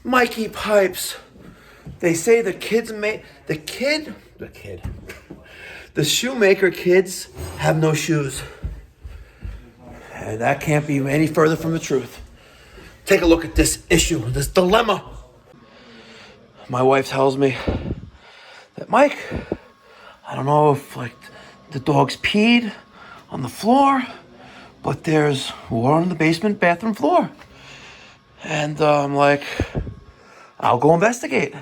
Mikey pipes. They say the shoemaker kids have no shoes. And that can't be any further from the truth. Take a look at this issue, this dilemma. My wife tells me that, Mike, I don't know if the dog's peed on the floor, but there's water on the basement bathroom floor. And I'm like, I'll go investigate.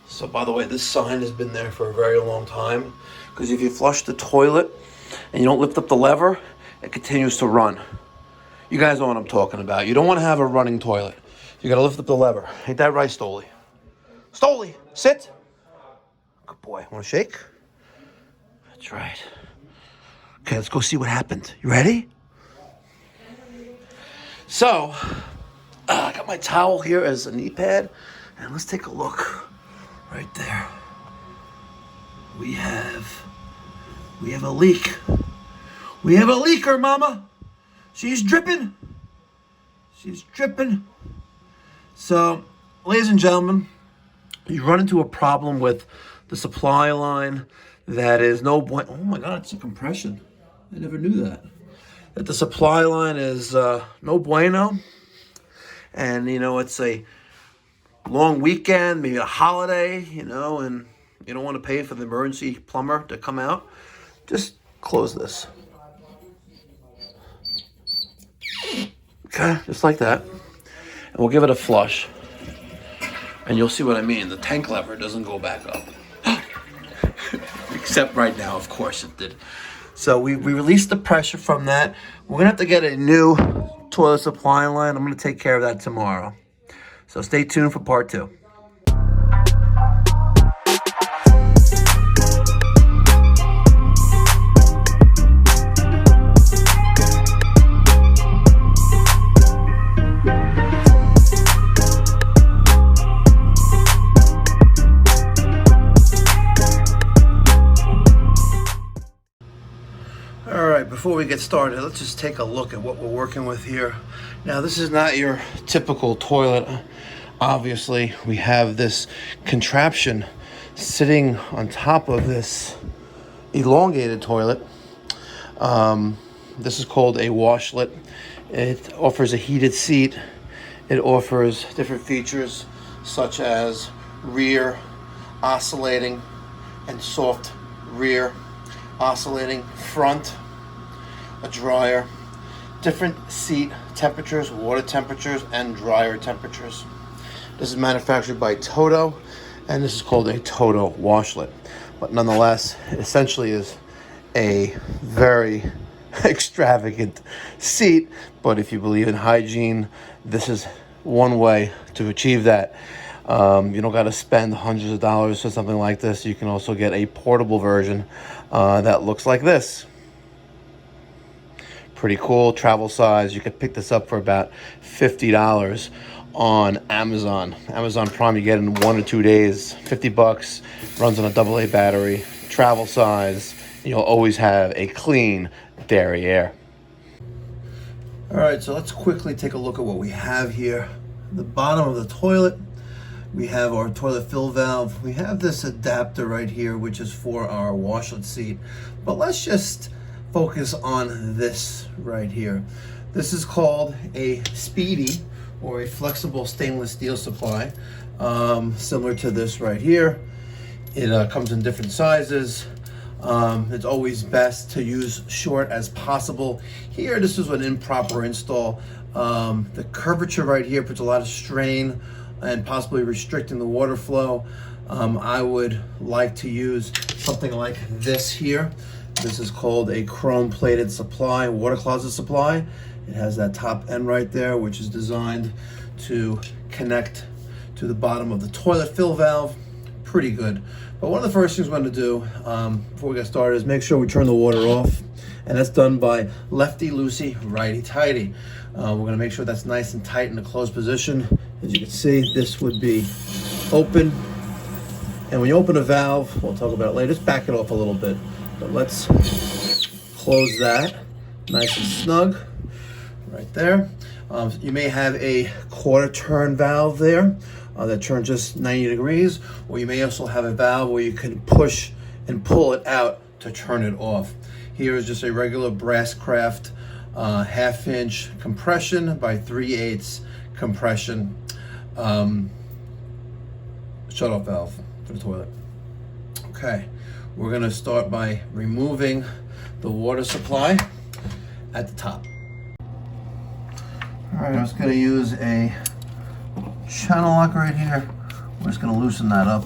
So by the way, this sign has been there for a very long time, because if you flush the toilet and you don't lift up the lever, it continues to run. You guys know what I'm talking about. You don't want to have a running toilet. You got to lift up the lever. Ain't that right, Stoli? Stoli, sit. Good boy. Want to shake? That's right. Okay, let's go see what happened. You ready? So, I got my towel here as a knee pad, and let's take a look. Right there. We have a leak. We have a leaker, Mama. She's dripping. She's dripping. So, ladies and gentlemen, you run into a problem with the supply line that is no bueno. Oh my God, it's a compression. I never knew that. That the supply line is no bueno. And, it's a long weekend, maybe a holiday, and you don't want to pay for the emergency plumber to come out. Just close this. Okay, just like that. And we'll give it a flush. And you'll see what I mean. The tank lever doesn't go back up. Except right now, of course it did. So we released the pressure from that. We're going to have to get a new toilet supply line. I'm going to take care of that tomorrow. So stay tuned for part 2. Before we get started, let's just take a look at what we're working with here. Now, this is not your typical toilet. Obviously, we have this contraption sitting on top of this elongated toilet. This is called a washlet. It offers a heated seat. It offers different features such as rear oscillating and soft rear oscillating front, a dryer, different seat temperatures, water temperatures, and dryer temperatures. This is manufactured by Toto, and this is called a Toto washlet. But nonetheless, it essentially is a very extravagant seat, but if you believe in hygiene, this is one way to achieve that. You don't got to spend hundreds of dollars for something like this. You can also get a portable version that looks like this. Pretty cool, travel size. You could pick this up for about $50 on Amazon. Amazon Prime, you get in 1 or 2 days, $50, runs on a AA battery, travel size. You'll always have a clean derriere. All right, so let's quickly take a look at what we have here. The bottom of the toilet, we have our toilet fill valve. We have this adapter right here, which is for our washlet seat. But let's just focus on this right here. This is called a Speedy, or a flexible stainless steel supply, similar to this right here. It comes in different sizes. It's always best to use short as possible. Here, this is an improper install. The curvature right here puts a lot of strain and possibly restricting the water flow. I would like to use something like this here. This is called a chrome plated supply, water closet supply. It has that top end right there, which is designed to connect to the bottom of the toilet fill valve. Pretty good. But one of the first things we're going to do before we get started is make sure we turn the water off. And that's done by lefty loosey, righty tighty. We're going to make sure that's nice and tight in a closed position. As you can see, this would be open. And when you open a valve, we'll talk about it later, just back it off a little bit. But let's close that nice and snug right there. You may have a quarter turn valve there that turns just 90 degrees, or you may also have a valve where you can push and pull it out to turn it off. Here is just a regular brass craft 1/2 inch compression by 3/8 compression shut-off valve for the toilet. Okay, we're gonna start by removing the water supply at the top. All right, I'm just gonna use a channel lock right here. We're just gonna loosen that up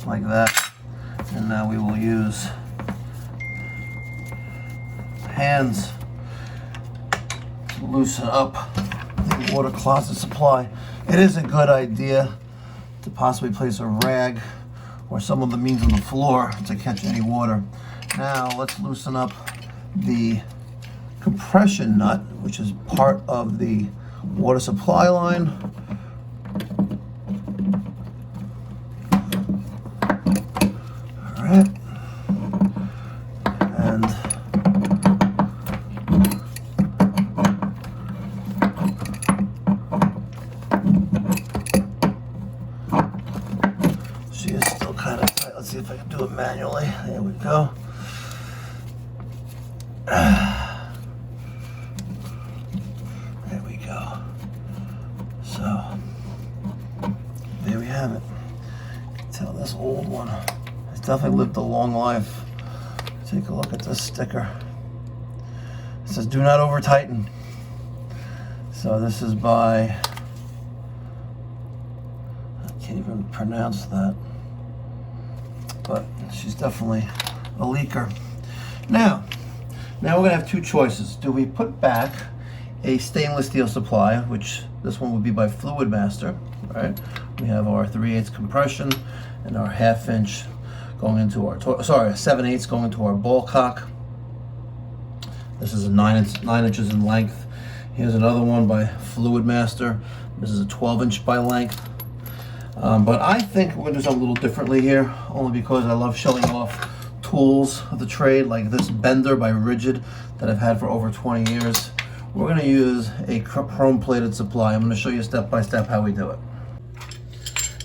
like that. And now we will use hands to loosen up the water closet supply. It is a good idea to possibly place a rag or some of the means on the floor to catch any water. Now let's loosen up the compression nut, which is part of the water supply line. All right. And she is still kind of tight. Let's see if I can do it manually. There we go. There we go. So, there we have it. You can tell this old one has definitely lived a long life. Take a look at this sticker. It says, "Do not over tighten." So this is by, I can't even pronounce that, but she's definitely a leaker. Now we're gonna have two choices. Do we put back a stainless steel supply, which this one would be by Fluid Master, right? We have our 3/8 compression and our 1/2 inch going into our, 7/8 going into our ball cock. This is a 9 inches in length. Here's another one by Fluid Master. This is a 12 inch by length. But I think we're gonna do something a little differently here, only because I love showing off tools of the trade, like this bender by Rigid that I've had for over 20 years. We're gonna use a chrome plated supply. I'm gonna show you step by step how we do it.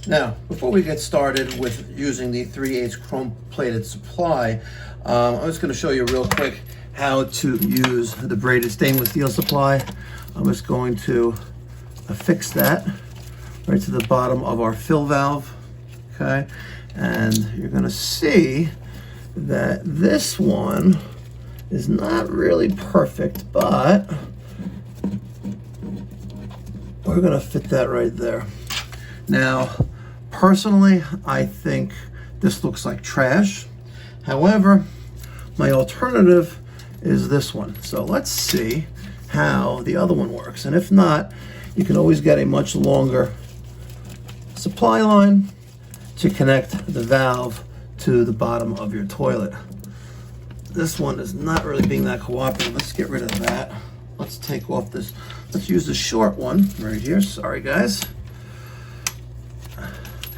Now, before we get started with using the 3/8 chrome plated supply, I'm just gonna show you real quick how to use the braided stainless steel supply. I'm just going to affix that right to the bottom of our fill valve, okay? And you're gonna see that this one is not really perfect, but we're gonna fit that right there. Now, personally, I think this looks like trash. However, my alternative is this one. So let's see how the other one works. And if not, you can always get a much longer supply line to connect the valve to the bottom of your toilet. This one is not really being that cooperative. Let's get rid of that. Let's take off this. Let's use the short one right here. Sorry, guys.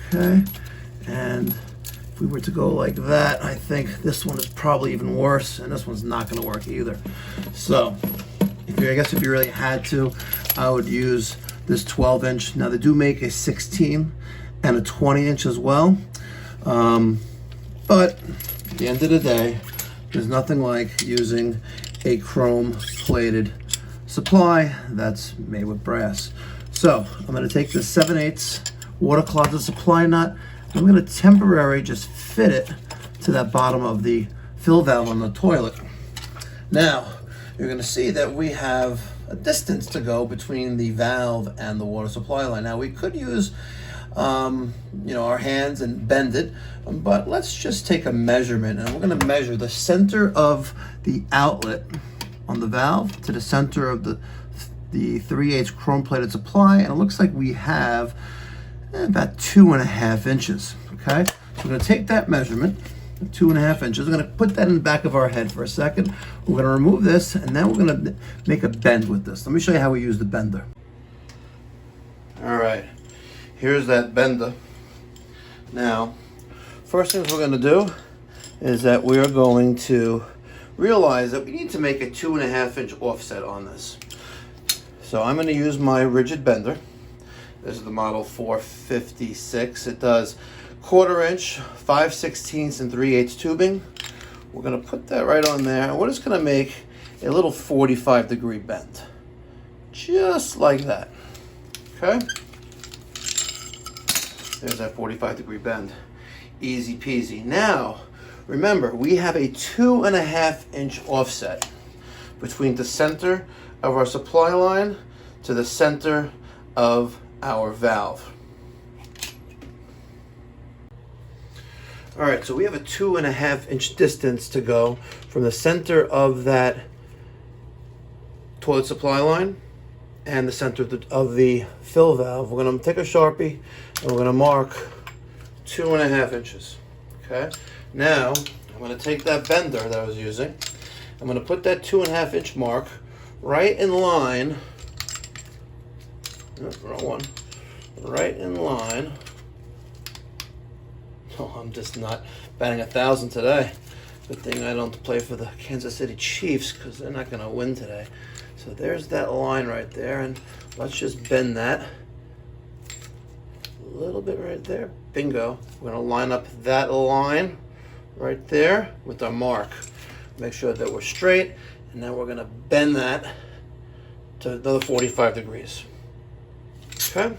Okay, and if we were to go like that, I think this one is probably even worse, and this one's not going to work either. So, I guess if you really had to, I would use this 12 inch. Now, they do make a 16 and a 20 inch as well. But at the end of the day, there's nothing like using a chrome plated supply that's made with brass. So I'm going to take this 7/8 water closet supply nut. I'm going to temporarily just fit it to that bottom of the fill valve on the toilet. Now you're going to see that we have a distance to go between the valve and the water supply line. Now we could use our hands and bend it, but let's just take a measurement, and we're going to measure the center of the outlet on the valve to the center of the 3/8 chrome plated supply, and it looks like we have about 2.5 inches. Okay, so we're going to take that measurement, 2.5 inches. We're going to put that in the back of our head for a second. We're going to remove this, and then we're going to make a bend with this. Let me show you how we use the bender. All right, here's that bender. Now, first things we're going to do is that we are going to realize that we need to make a 2.5 inch offset on this. So I'm going to use my rigid bender. This is the model 456. It does 1/4 inch, 5/16 and 3/8 tubing. We're going to put that right on there, and we're just going to make a little 45-degree bend. Just like that. Okay? There's that 45-degree bend. Easy peasy. Now, remember, we have a 2.5 inch offset between the center of our supply line to the center of our valve. All right, so we have a 2.5 inch distance to go from the center of that toilet supply line and the center of the fill valve. We're going to take a Sharpie and we're going to mark 2.5 inches. Okay. Now I'm going to take that bender that I was using. I'm going to put that 2.5 inch mark right in line. Oh, wrong one. Right in line. Oh, I'm just not batting 1,000 today. Good thing I don't play for the Kansas City Chiefs because they're not going to win today. So there's that line right there, and let's just bend that a little bit right there. Bingo. We're going to line up that line right there with our mark. Make sure that we're straight, and then we're going to bend that to another 45 degrees. Okay?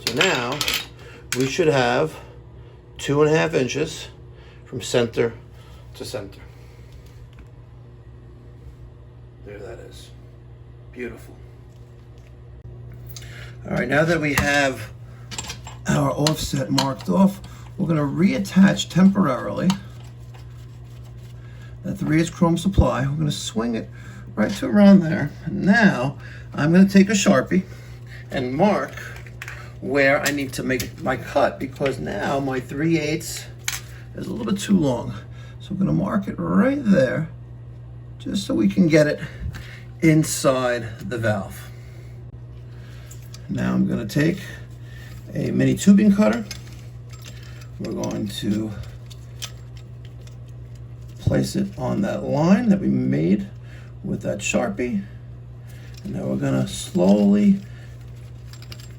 So now we should have 2.5 inches from center to center. There that is. Beautiful. All right, now that we have our offset marked off, we're going to reattach temporarily that 3/8 chrome supply. We're going to swing it right to around there. And now I'm going to take a Sharpie and mark where I need to make my cut, because now my 3/8 is a little bit too long. So I'm going to mark it right there just so we can get it inside the valve. Now I'm going to take a mini tubing cutter. We're going to place it on that line that we made with that Sharpie. And now we're going to slowly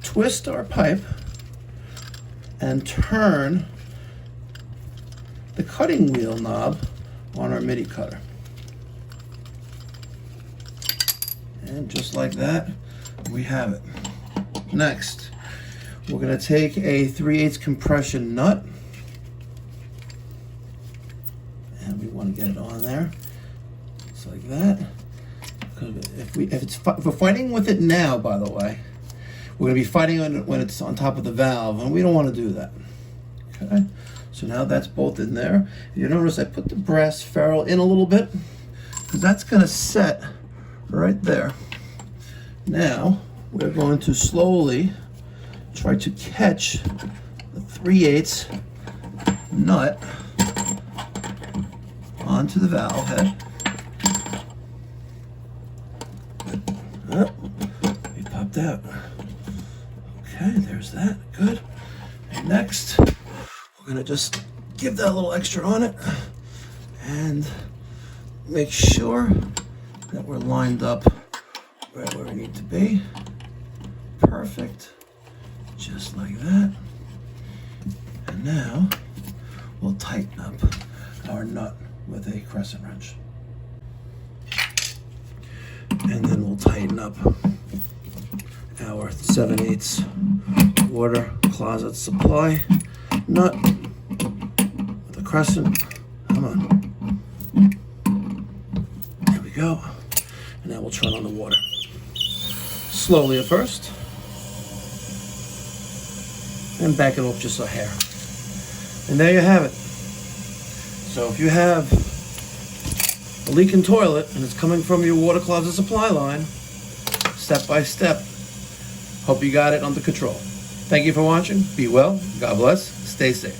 twist our pipe and turn the cutting wheel knob on our MIDI cutter. And just like that, we have it. Next, we're going to take a 3/8 compression nut, and we want to get it on there, just like that. If we're fighting with it now, by the way, we're going to be fighting on it when it's on top of the valve, and we don't want to do that. Okay, so now that's both in there. You notice I put the brass ferrule in a little bit, because that's going to set right there. Now we're going to slowly try to catch the 3/8 nut onto the valve head. Oh, it popped out. Okay, there's that. Good. And next, we're going to just give that a little extra on it and make sure that we're lined up right where we need to be. Perfect. Just like that. And now we'll tighten up our nut with a crescent wrench. And then we'll tighten up our 7/8 water closet supply nut with a crescent. Come on. There we go. And now we'll turn on the water. Slowly at first. And back it off just a hair. And there you have it. So if you have a leaking toilet and it's coming from your water closet supply line, step by step, hope you got it under control. Thank you for watching. Be well. God bless. Stay safe.